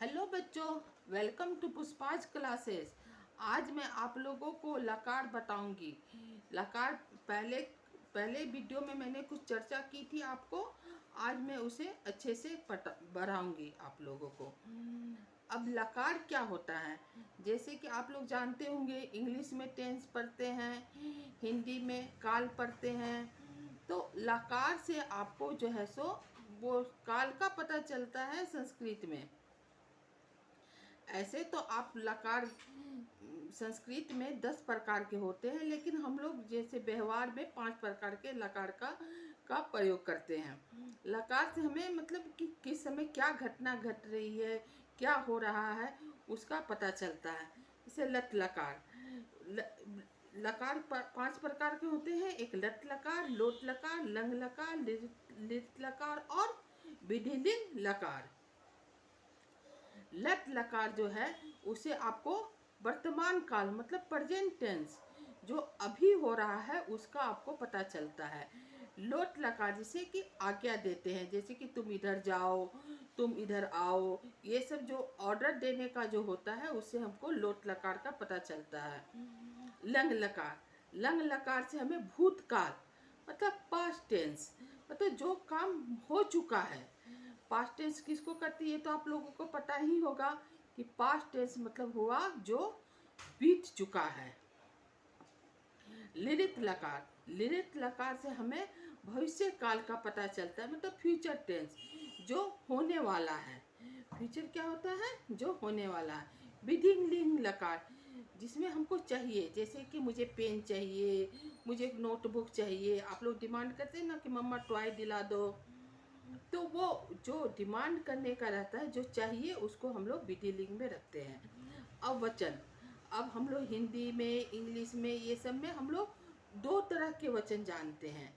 Hello बच्चों, welcome to पुष्पाज classes. आज मैं आप लोगों को लकार बताऊंगी। लकार पहले पहले वीडियो में मैंने कुछ चर्चा की थी आपको। आज मैं उसे अच्छे से बढ़ाऊंगी आप लोगों को। अब लकार क्या होता है, जैसे कि आप लोग जानते होंगे, इंग्लिश में टेंस पढ़ते हैं, हिंदी में काल पढ़ते हैं। तो लकार से आपको जो है सो वो काल का पता चलता है संस्कृत में। ऐसे तो आप लकार संस्कृत में 10 प्रकार के होते हैं, लेकिन हम लोग जैसे व्यवहार में 5 प्रकार के लकार का प्रयोग करते हैं। लकार से हमें मतलब कि किस समय क्या घटना घट रही है, क्या हो रहा है, उसका पता चलता है। जैसे लट लकार। लकार 5 प्रकार के होते हैं। एक लट लकार, लोट लकार, लंग लकार, लिट लकार और विधिलिंग लकार। लट लकार जो है उसे आपको वर्तमान काल मतलब प्रेजेंट टेंस जो अभी हो रहा है उसका आपको पता चलता है। लोट लकार जैसे कि आज्ञा देते हैं, जैसे कि तुम इधर जाओ, तुम इधर आओ, ये सब जो ऑर्डर देने का जो होता है उससे हमको लोट लकार का पता चलता है। लंग लकार। लंग लकार से हमें भूतकाल मतलब पास्ट टेंस, मतलब जो काम हो चुका है। पास्ट टेंस किसको करती है तो आप लोगों को पता ही होगा कि पास्ट टेंस मतलब हुआ जो बीत चुका है। लिरित लकार। लिरित लकार से हमें भविष्य काल का पता चलता है, मतलब फ्यूचर टेंस जो होने वाला है। फ्यूचर क्या होता है, जो होने वाला है। बिगिनिंग लिंग लकार जिसमें हमको चाहिए, जैसे कि मुझे पेन चाहिए, मुझे एक नोटबुक चाहिए। आप लोग डिमांड करते हैं ना कि मम्मा टॉय दिला दो, तो वो जो डिमांड करने का रहता है, जो चाहिए, उसको हम लोग विधिलिंग में रखते हैं। अब वचन। अब हम लोग हिंदी में, इंग्लिश में, ये सब में हम लोग दो तरह के वचन जानते हैं।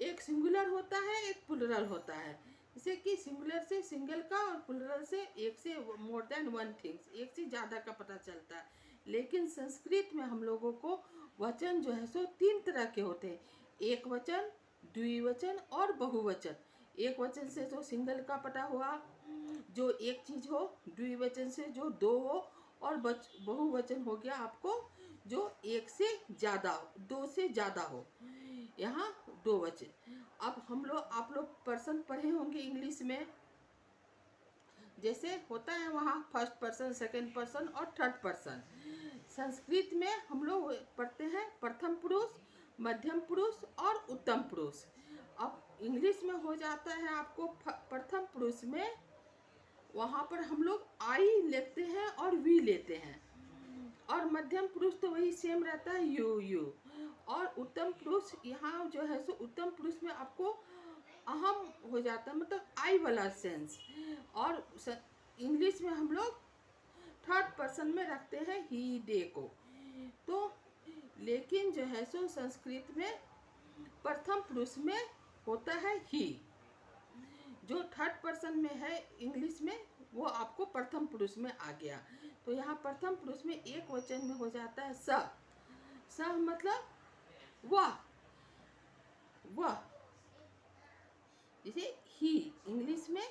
एक सिंगुलर होता है, एक प्लुरल होता है। जैसे कि सिंगुलर से सिंगल का और प्लुरल से एक से मोर देन वन थिंग्स, एक से ज़्यादा का पता चलता है। लेकिन संस्कृत में हम लोगों को वचन जो है सो 3 तरह के होते हैं। एक वचन, द्विवचन और बहुवचन। एक वचन से जो सिंगल का पता हुआ, जो एक चीज हो। द्विवचन से जो दो हो। और बहुवचन हो गया आपको जो एक से ज्यादा हो, दो से ज्यादा हो। यहाँ दो वचन। अब हम लोग, आप लोग पर्सन पढ़े होंगे इंग्लिश में, जैसे होता है वहाँ फर्स्ट पर्सन, सेकंड पर्सन और थर्ड पर्सन। संस्कृत में हम लोग पढ़ते हैं प्रथम पुरुष, मध्यम पुरुष और उत्तम पुरुष। अब इंग्लिश में हो जाता है आपको प्रथम पुरुष में, वहाँ पर हम लोग आई लेते हैं और वी लेते हैं। और मध्यम पुरुष तो वही सेम रहता है, यू। और उत्तम पुरुष यहाँ जो है सो उत्तम पुरुष में आपको अहम हो जाता है, मतलब आई वाला सेंस। और इंग्लिश में हम लोग थर्ड पर्सन में रखते हैं ही डे को। तो लेकिन जो है सो संस्कृत में प्रथम पुरुष में होता है ही। जो थर्ड पर्सन में है इंग्लिश में, वो आपको प्रथम पुरुष में आ गया। तो यहाँ प्रथम पुरुष में एक वचन में हो जाता है स। स मतलब वह, वह। जैसे ही इंग्लिश में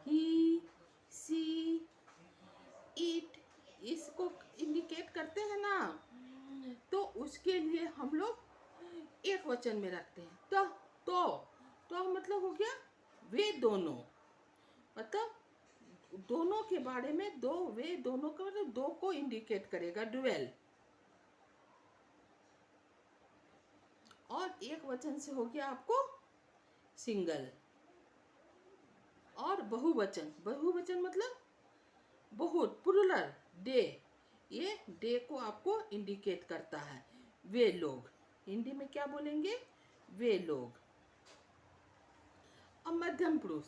ही, सी, इट, इसको इंडिकेट करते हैं ना, तो उसके लिए हम लोग एक वचन में रखते हैं। तो मतलब हो गया वे दोनों, मतलब दोनों के बारे में, दो, वे दोनों का मतलब दो को इंडिकेट करेगा, डुएल। और एक वचन से हो गया आपको सिंगल। और बहुवचन, बहुवचन मतलब बहुत, प्लुरल, डे। ये डे को आपको इंडिकेट करता है। वे लोग, हिंदी में क्या बोलेंगे, वे लोग। अब मध्यम पुरुष।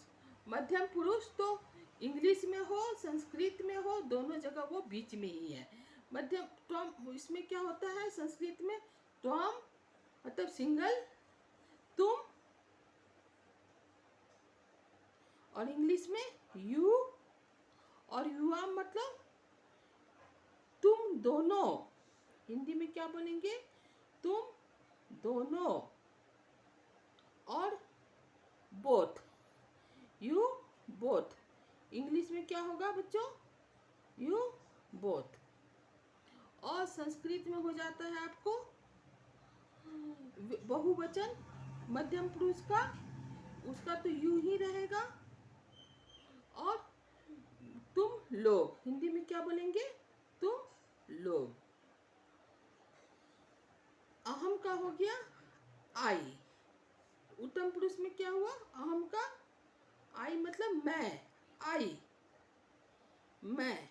मध्यम पुरुष तो इंग्लिश में हो, संस्कृत में हो, दोनों जगह वो बीच में ही है। मध्यम टॉम, इसमें क्या होता है संस्कृत में, टॉम मतलब सिंगल, तुम, और इंग्लिश में यू। और युवा मतलब तुम दोनों। हिंदी में क्या बोलेंगे, तुम दोनों। और बोथ, यू बोथ। इंग्लिश में क्या होगा बच्चों? You both. और संस्कृत में हो जाता है आपको बहुवचन मध्यम पुरुष का, उसका तो यू ही रहेगा। और तुम लोग, हिंदी में क्या बोलेंगे? तुम लोग। अहम का हो गया आई। उत्तम पुरुष में क्या हुआ? अहम का आई मतलब मैं, आई मैं।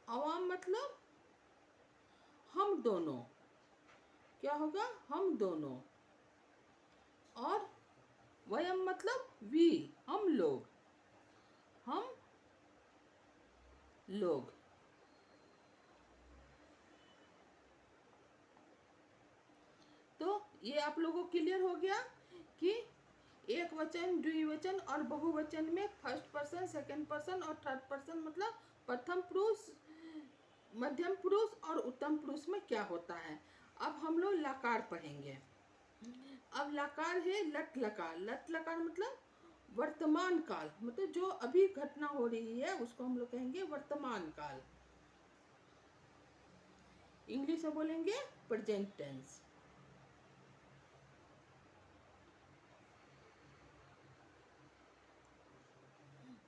अवाम मतलब हम दोनों, क्या होगा? हम दोनों। और वयम मतलब वी, हम लोग, हम लोग। तो ये आप लोगों को क्लियर हो गया कि एक वचन, द्विवचन और बहुवचन में फर्स्ट पर्सन, सेकंड पर्सन और थर्ड पर्सन मतलब प्रथम पुरुष, मध्यम पुरुष और उत्तम पुरुष में क्या होता है। अब हम लोग लकार पढ़ेंगे। अब लकार है लट लकार। लट लकार मतलब वर्तमान काल, मतलब जो अभी घटना हो रही है उसको हम लोग कहेंगे वर्तमान काल। इंग्लिश में बोलेंगे प्रेजेंट टेंस।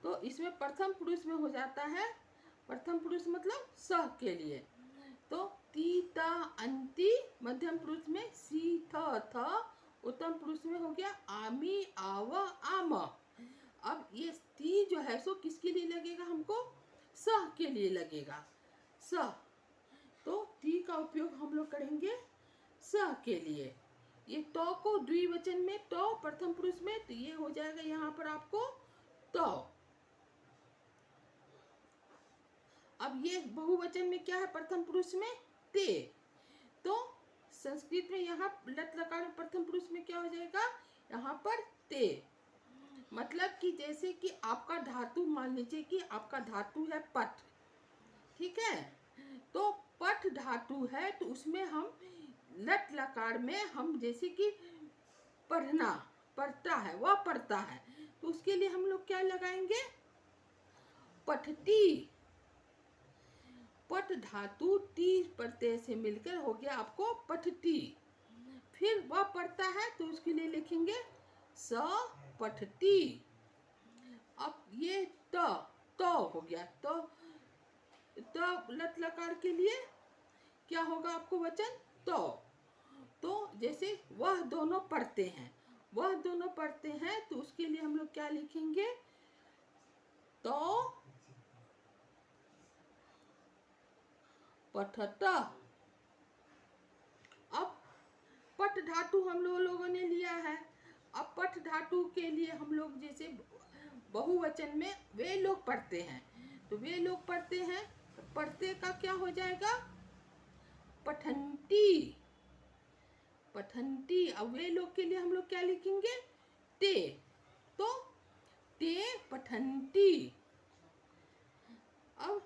तो इसमें प्रथम पुरुष में हो जाता है, प्रथम पुरुष मतलब स के लिए, तो ती ता अंति। मध्यम पुरुष में सी थ थ। उत्तम पुरुष में हो गया आमी आव आम। अब ये ती जो है सो किसके लिए लगेगा? हमको स के लिए लगेगा, स। तो ती का उपयोग हम लोग करेंगे स के लिए। ये तो को द्विवचन में तो, प्रथम पुरुष में तो ये हो जाएगा यहाँ पर आपको तो। अब ये बहुवचन में क्या है? प्रथम पुरुष में ते। तो संस्कृत में यहाँ लट लकार में प्रथम पुरुष में क्या हो जाएगा? यहाँ पर ते। मतलब कि जैसे कि आपका धातु, मान लीजिए कि आपका धातु है पट, ठीक है? तो पट धातु है तो उसमें हम लट लकार में हम जैसे कि पढ़ना, पढ़ता है, वह पढ़ता है, तो उसके लिए हम लोग क्या लगाएंगे? पठती। पट धातु टी प्रत्यय से मिलकर हो गया आपको पठती। फिर वह पढ़ता है तो उसके लिए लिखेंगे स पठती। अब ये तो हो गया, तो लट लकार के लिए क्या होगा आपको वचन? तो जैसे वह दोनों पढ़ते हैं, वह दोनों पढ़ते हैं तो उसके लिए हम लोग क्या लिखेंगे? तो पठता। अब पट धातु हम लोगों ने लिया है। अब पट धातु के लिए हम लोग जैसे बहुवचन में वे लोग पढ़ते हैं, तो वे लोग पढ़ते हैं, तो पढ़ते का क्या हो जाएगा? पठंती। पठंती। अब वे लोग के लिए हम लोग क्या लिखेंगे? ते। तो ते पठंती। अब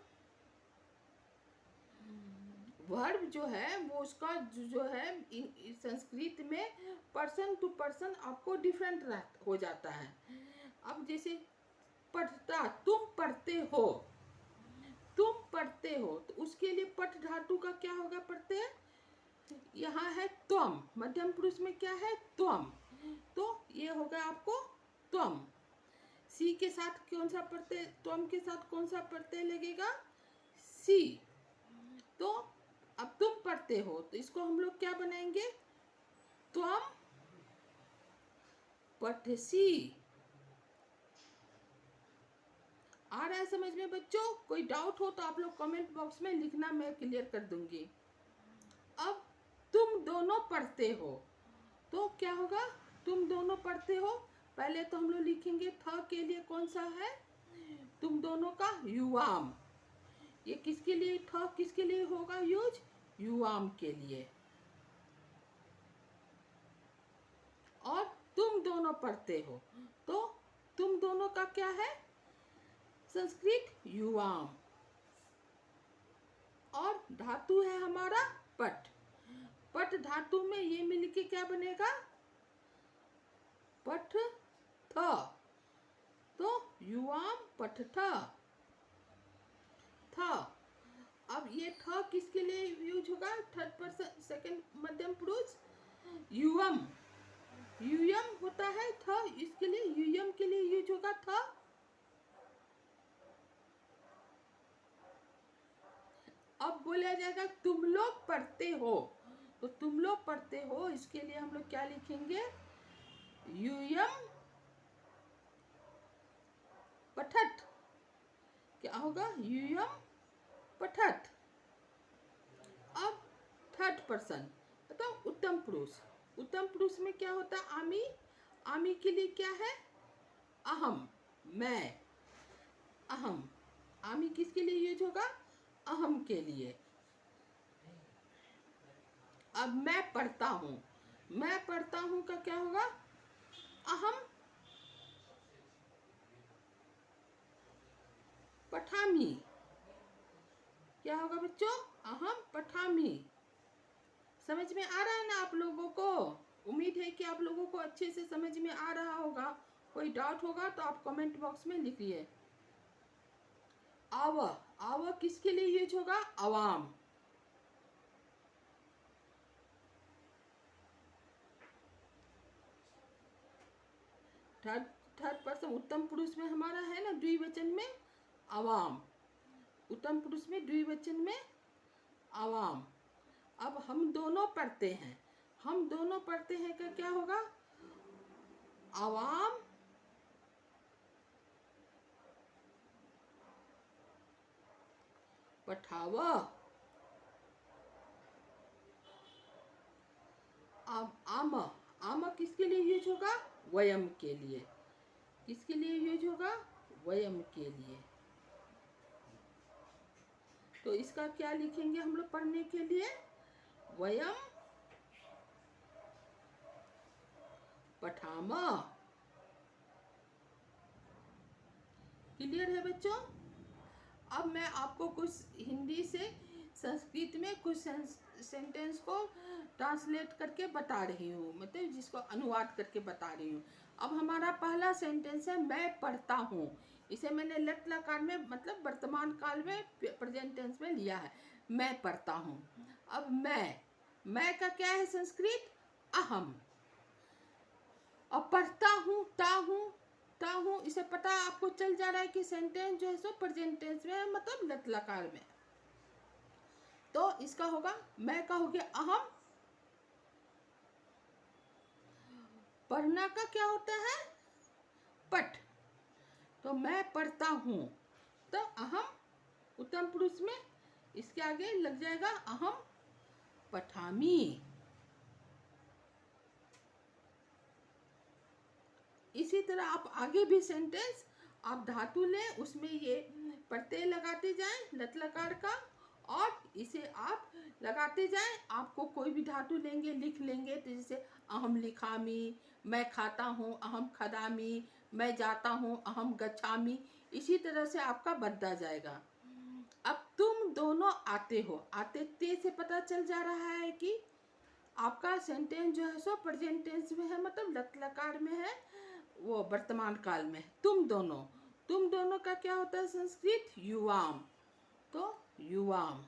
वर्ब जो है वो उसका जो है संस्कृत में पर्सन टू पर्सन आपको डिफरेंट हो जाता है। अब जैसे पढ़ता, तुम पढ़ते हो, तुम पढ़ते हो, तो उसके लिए पट धातु का क्या होगा? पढ़ते हैं, यहाँ है त्वम, मध्यम पुरुष में क्या है? त्वम। तो ये होगा आपको त्वम। सी के साथ कौन सा प्रत्यय, त्वम के साथ कौन सा प्रत्यय लगेगा? सी। तो अब तुम पढ़ते हो तो इसको हम लोग क्या बनाएंगे? त्वम पठसी। आ रहा है समझ में बच्चों? कोई डाउट हो तो आप लोग कमेंट बॉक्स में लिखना, मैं क्लियर कर दूंगी। अब तुम दोनों पढ़ते हो तो क्या होगा? तुम दोनों पढ़ते हो, पहले तो हम लोग लिखेंगे थ के लिए कौन सा है? तुम दोनों का युवाम। ये किसके लिए थ किसके लिए होगा यूज? युवाम के लिए। और तुम दोनों पढ़ते हो तो तुम दोनों का क्या है? संस्कृत युवाम। और धातु है हमारा पट। पट धातु में ये मिलके क्या बनेगा? पठ थ। तो युवाम पठथ था। अब ये था किसके लिए यूज होगा? थर्ड पर्सन सेकंड मध्यम पुरुष युवम। युयम होता है था, इसके लिए युयम के लिए यूज होगा था। अब बोला जाएगा तुम लोग पढ़ते हो, तो तुम लोग पढ़ते हो इसके लिए हम लोग क्या लिखेंगे? युयम पठत। क्या होगा? युयम पठत। अब थर्ड पर्सन मतलब उत्तम पुरुष। उत्तम पुरुष में क्या होता है? आमी। आमी के लिए क्या है? अहम, मैं, अहम। आमी किसके लिए यूज होगा? अहम के लिए। अब मैं पढ़ता हूं, मैं पढ़ता हूं का क्या होगा? अहम पठामी। क्या होगा बच्चों? अहम पठामी। समझ में आ रहा है ना आप लोगों को? उम्मीद है कि आप लोगों को अच्छे से समझ में आ रहा होगा। कोई डाउट होगा तो आप कमेंट बॉक्स में लिखिए। आव, आव किसके लिए यूज होगा? अवाम। थर्ड थर्ड पर्सन उत्तम पुरुष में हमारा है ना द्विवचन में अवाम। उत्तम पुरुष में द्विवचन में अवाम। अब हम दोनों पढ़ते हैं, हम दोनों पढ़ते हैं का क्या होगा? अवाम पठावा। अब आम, आम किसके लिए यूज होगा? वयम के लिए। किसके लिए यूज होगा? वयम के लिए। तो इसका क्या लिखेंगे हम लोग पढ़ने के लिए? वयम पठामा। क्लियर है बच्चों? अब मैं आपको कुछ हिंदी से संस्कृत में कुछ सेंटेंस को ट्रांसलेट करके बता रही हूँ, मतलब जिसको अनुवाद करके बता रही हूँ। अब हमारा पहला सेंटेंस है मैं पढ़ता हूँ। इसे मैंने लट लकार में मतलब वर्तमान काल में प्रेजेंट टेंस में लिया है। मैं पढ़ता हूँ। अब मैं का क्या है संस्कृत? अहम। और पढ़ता हूँ, ता हूँ, इसे पता आपको चल जा रहा है कि सेंटेंस जो है सो प्रेजेंट टेंस में है, मतलब लट लकार में। तो इसका होगा मैं का हो गया अहम। पढ़ना का क्या होता है? पठ। तो मैं पढ़ता हूँ, तो अहम उत्तम पुरुष में इसके आगे लग जाएगा अहम पठामी। इसी तरह आप आगे भी सेंटेंस आप धातु लें, उसमें ये प्रत्यय लगाते जाएं लट लकार का, और इसे आप लगाते जाएं। आपको कोई भी धातु लेंगे लिख लेंगे, तो जैसे अहम लिखामी, मैं खाता हूँ अहम खदामी, मैं जाता हूँ अहम गच्छामी। इसी तरह से आपका बनता जाएगा। अब तुम दोनों आते हो, आते ते से पता चल जा रहा है कि आपका सेंटेंस जो है सो प्रेजेंट टेंस में है, मतलब लट लकार में है, वो वर्तमान काल में। तुम दोनों का क्या होता है संस्कृत? युवाम। तो युवाम।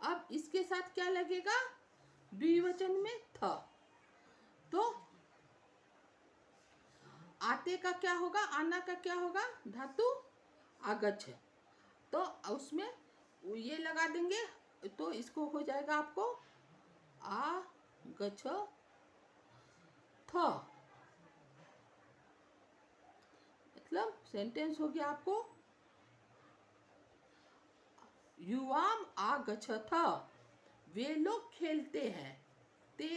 अब इसके साथ क्या लगेगा? द्विवचन में था। तो आते का क्या होगा? आना का क्या होगा? धातु आगच्छ। तो उसमें ये लगा देंगे, तो इसको हो जाएगा आपको आ गच्छ था। मतलब सेंटेंस हो गया आपको युवाम आ गच्छ था। वे लोग खेलते हैं, ते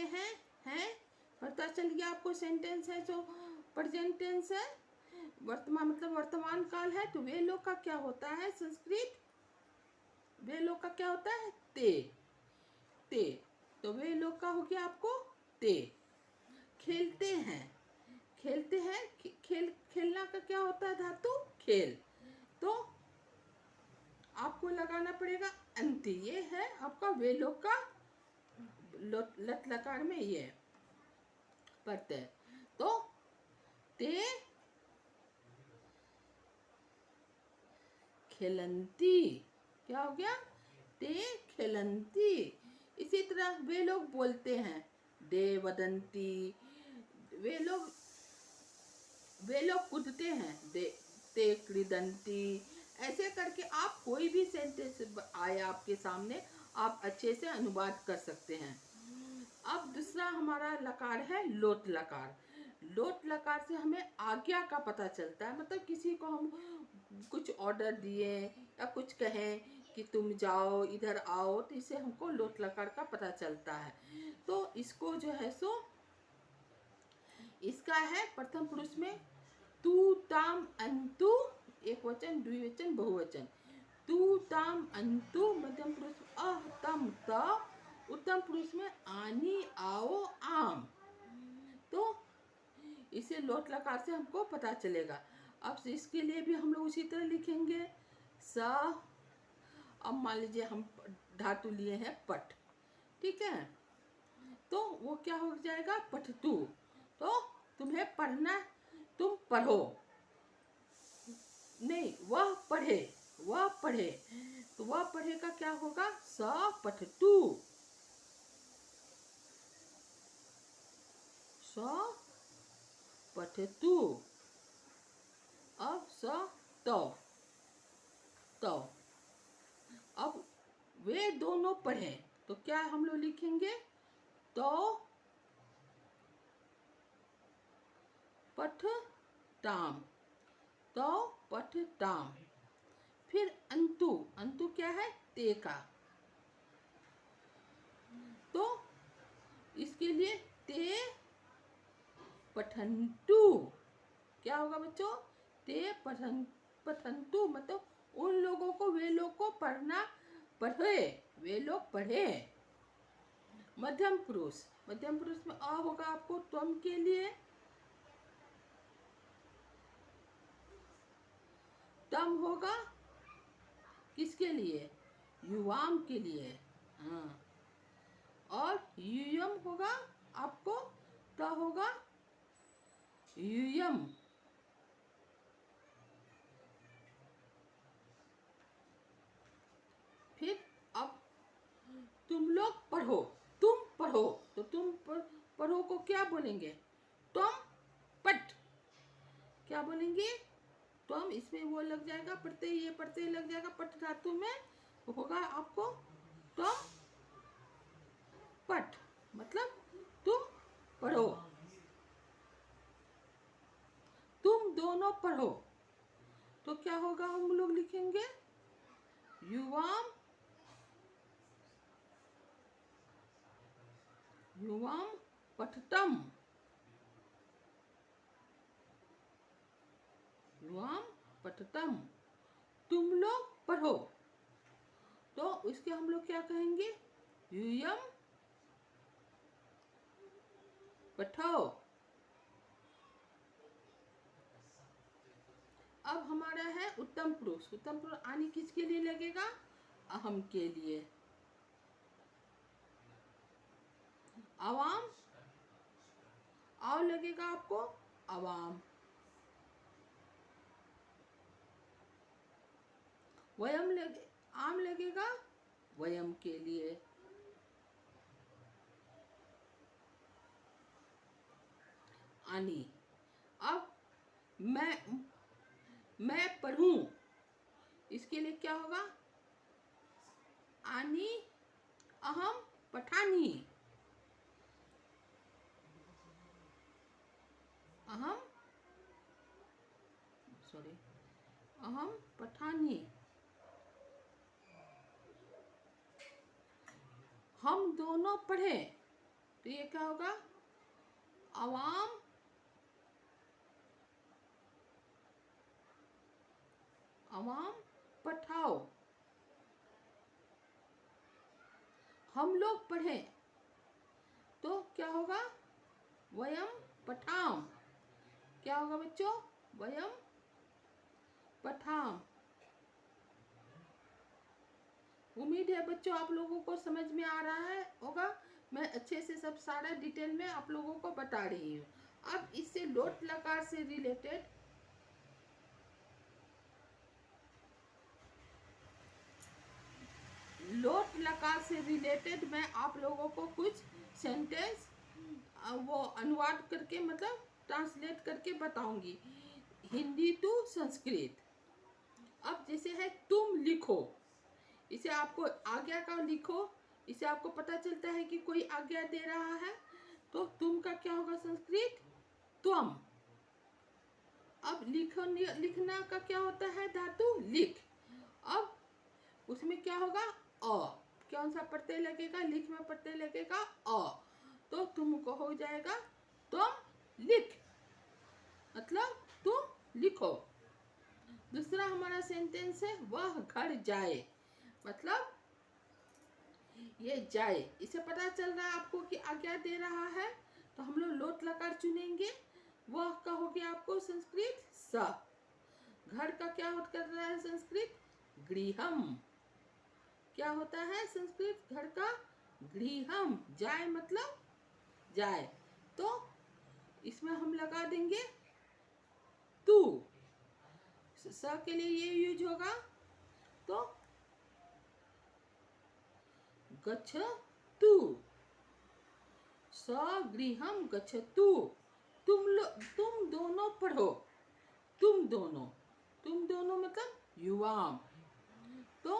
हैं पता चल गया आपको। सेंटेंस है जो प्रेजेंट टेंस है, वर्तमान मतलब वर्तमान काल है। तो वे लोग का क्या होता है संस्कृत? वे लोग का क्या होता है? ते। तो वे लोग का हो गया आपको ते। खेलते हैं, खेलना का क्या होता है धातु? खेल। तो आपको लगाना पड़ेगा अंति। ये है आपका वे लोग का लट लकार में ये प्रत्यय। तो ते खेलंती। क्या हो गया? ते खेलंती। इसी तरह वे लोग बोलते हैं दे वदंती। वे लोग कूदते हैं दे ते क्रीदंती। ऐसे करके आप कोई भी सेंटेंस आए आपके सामने, आप अच्छे से अनुवाद कर सकते हैं। अब दूसरा हमारा लकार है लोट लकार। लोट लकार से हमें आज्ञा का पता चलता है, मतलब किसी को हम कुछ ऑर्डर दिए या कुछ कहें कि तुम जाओ इधर आओ, तो इससे हमको लोट लकार का पता चलता है। तो इसको जो है सो इसका है प्रथम पुरुष में तू ताम अंतु, एक वचन, द्विवचन, बहुवचन। तू ताम अंतु मध्यम पुरुष में अह तम त, उत्तम पुरुष में आनी आओ आम। तो इसे लोट लकार से हमको पता चलेगा। अब इसके लिए भी हम लोग उसी तरह लिखेंगे स। अब मान लीजिए हम धातु लिए हैं पट, ठीक है, तो वो क्या हो जाएगा? पठतु। तो तुम्हें पढ़ना, तुम पढ़ो, नहीं वह पढ़े, वह पढ़े, तो वह पढ़े का क्या होगा? स पठतु। स पठतु। अब स तो, तो अब वे दोनों पढ़े, तो क्या हम लोग लिखेंगे? तो पठताम, तो पठताम। फिर अंतु, अंतु क्या है? ते का। तो इसके लिए ते पठंतु। क्या होगा बच्चों? ते पठंतु, मतलब उन लोगों को, वे लोग को पढ़ना, पढ़े, वे लोग पढ़े। मध्यम पुरुष, मध्यम पुरुष में अ होगा आपको त्वम के लिए, तम होगा किसके लिए? युवाम के लिए। हाँ, और युयम होगा आपको, त होगा युयम। फिर अब तुम लोग पढ़ो, तुम पढ़ो, तो तुम पढ़ो को क्या बोलेंगे? तुम पट। क्या बोलेंगे? तुम, इसमें वो लग जाएगा प्रत्यय, ये प्रत्यय लग जाएगा पट धातु में, तो होगा आपको तुम पट, मतलब तुम पढ़ो, तुम दोनों पढ़ो। तो क्या होगा? हम लोग लिखेंगे युवाम, युवाम पठतम, युवाम पठतम, तुम लोग पढ़ो। तो इसके हम लोग क्या कहेंगे? यूयम पठो। अब हमारा है उत्तम पुरुष। उत्तम पुरुष आनी किसके लिए लगेगा? अहम के लिए। आवाम, आओ लगेगा आपको अवाम। वयम लगे, आम लगेगा वयम के लिए। आनी, अब मैं पढ़ूं, इसके लिए क्या होगा? आनी अहम पठानी, अहम, सॉरी, अहम पठानी। हम दोनों पढ़े, तो ये क्या होगा? अवाम अवाम पठाओ। हम लोग पढ़े, तो क्या होगा? वयम पठाम। क्या होगा बच्चों? वयम पठाम। उम्मीद है बच्चों आप लोगों को समझ में आ रहा है होगा। मैं अच्छे से सब सारा डिटेल में आप लोगों को बता रही हूँ। अब इससे लोट लकार से रिलेटेड मैं आप लोगों को कुछ सेंटेंस वो अनुवाद करके मतलब ट्रांसलेट करके बताऊंगी, हिंदी टू संस्कृत। अब जैसे है तुम लिखो, इसे आपको आज्ञा का लिखो, इसे आपको पता चलता है कि कोई आज्ञा दे रहा है, तो तुम का क्या होगा संस्कृत, त्वम। अब लिखना का क्या होता है धातु लिख। अब उसमें क्या होगा अ, कौन सा प्रत्यय लगेगा, लिख में प्रत्यय लगेगा अ, तो तुमको हो जाएगा तुम लिख, मतलब तुम लिखो। दूसरा हमारा सेंटेंस है वह घर जाए, मतलब ये जाए, इसे पता चल रहा है आपको कि आज्ञा दे रहा है, तो हम लोग लोट लकार चुनेंगे। वह का हो गया आपको संस्कृत स। घर का क्या कर रहा है संस्कृत गृहम। क्या होता है संस्कृत घर का गृहम। जाए मतलब जाए, तो इसमें हम लगा देंगे तू, स के लिए ये यूज होगा, तो गच्छतु, सगृहम गच्छतु। तुम दोनों पढ़ो, तुम दोनों मतलब युवाम, तो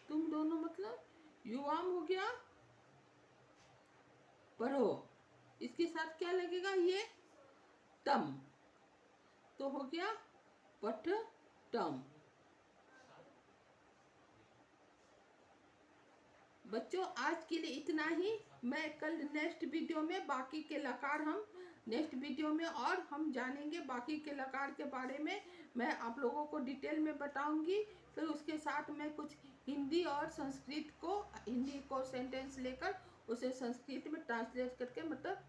तुम दोनों मतलब युवाम हो गया पढ़ो। इसके साथ क्या लगेगा ये तम, तो हो गया पठ टम। बच्चों आज के लिए इतना ही। मैं कल नेक्स्ट वीडियो में बाकी के लकार हम नेक्स्ट वीडियो में और हम जानेंगे बाकी के लकार के बारे में। मैं आप लोगों को डिटेल में बताऊंगी। फिर उसके साथ मैं कुछ हिंदी और संस्कृत को, हिंदी को सेंटेंस लेकर उसे संस्कृत में ट्रांसलेट करके मतलब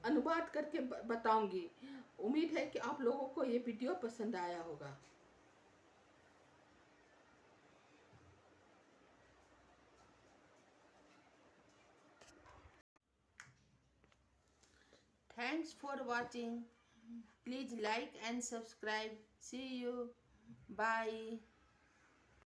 अनुवाद करके बताऊंगी। उम्मीद है कि आप लोगों को ये वीडियो पसंद आया होगा। Thanks for watching. Please like and subscribe. See you. Bye.